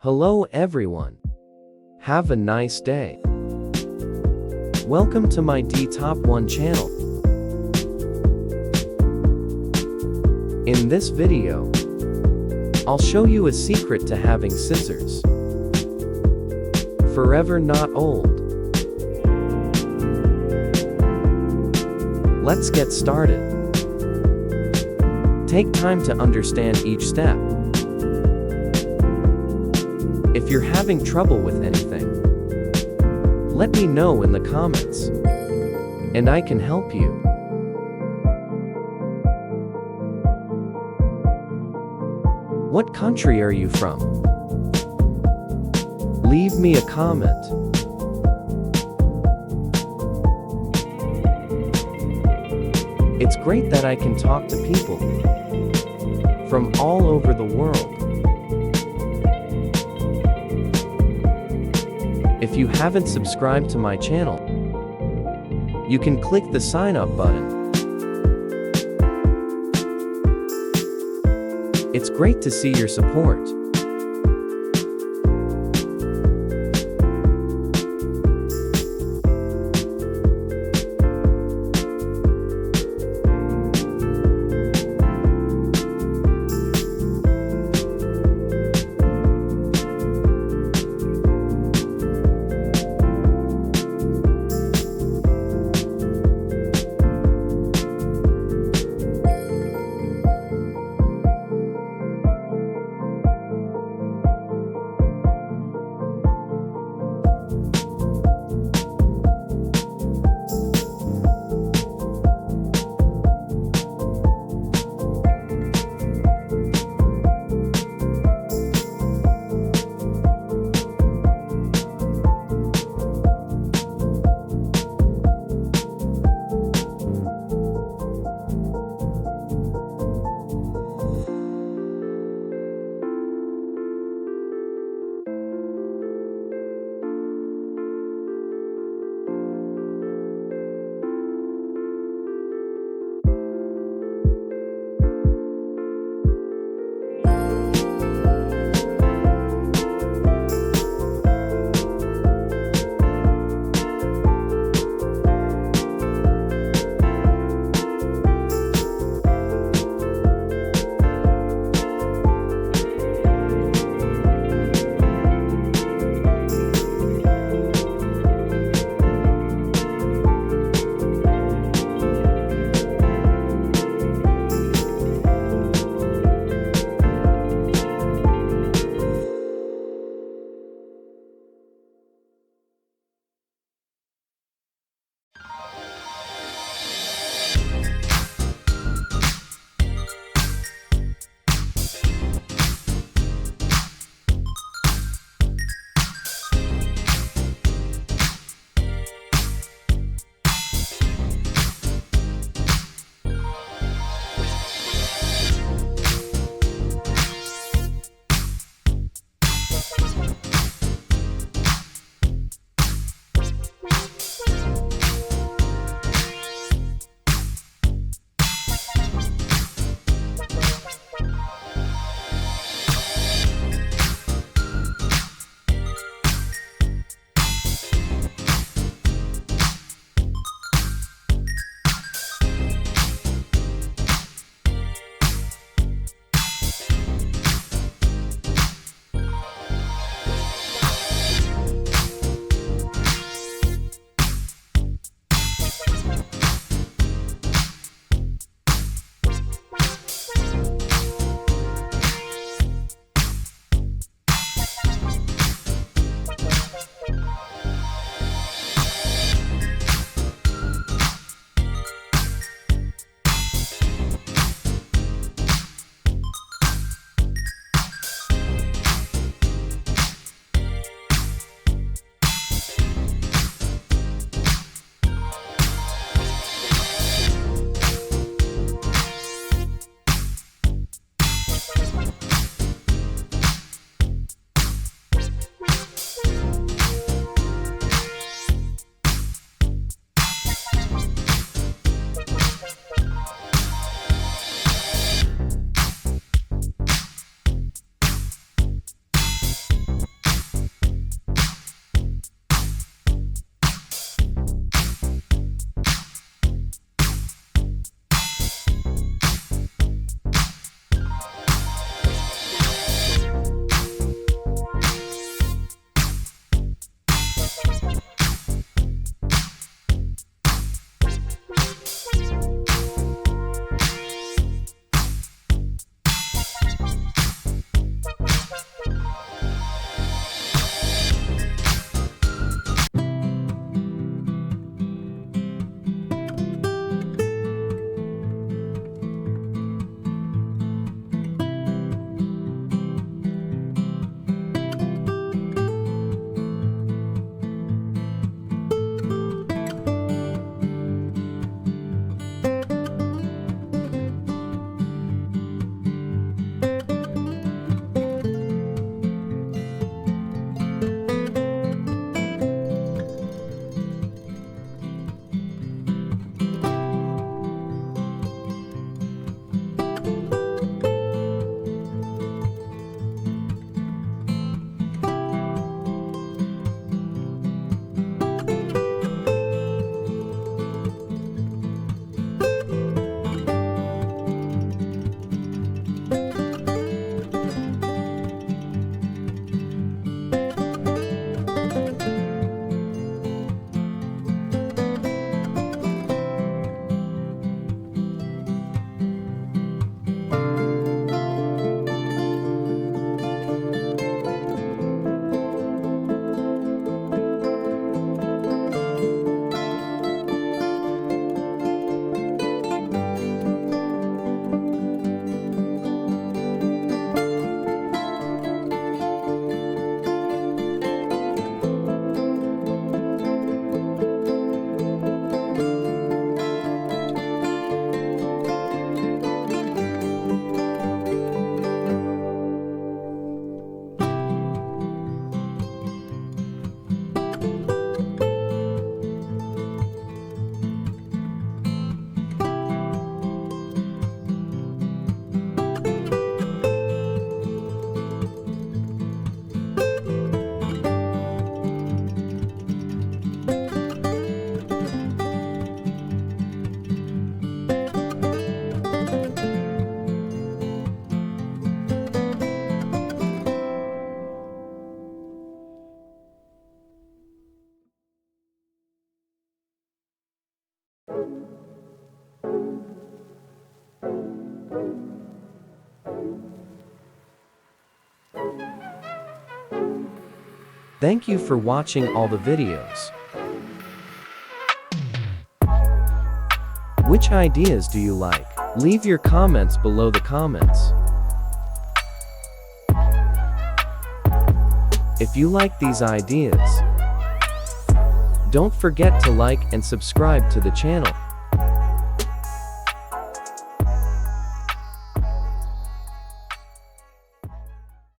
Hello everyone. Have a nice day. Welcome to my D Top 1 channel. In this video, I'll show you a secret to having scissors. Forever not old. Let's get started. Take time to understand each step. If you're having trouble with anything, let me know in the comments, and I can help you. What country are you from? Leave me a comment. It's great that I can talk to people from all over the world. If you haven't subscribed to my channel, you can click the sign up button. It's great to see your support. Thank you for watching all the videos. Which ideas do you like? Leave your comments below the comments. If you like these ideas, don't forget to like and subscribe to the channel.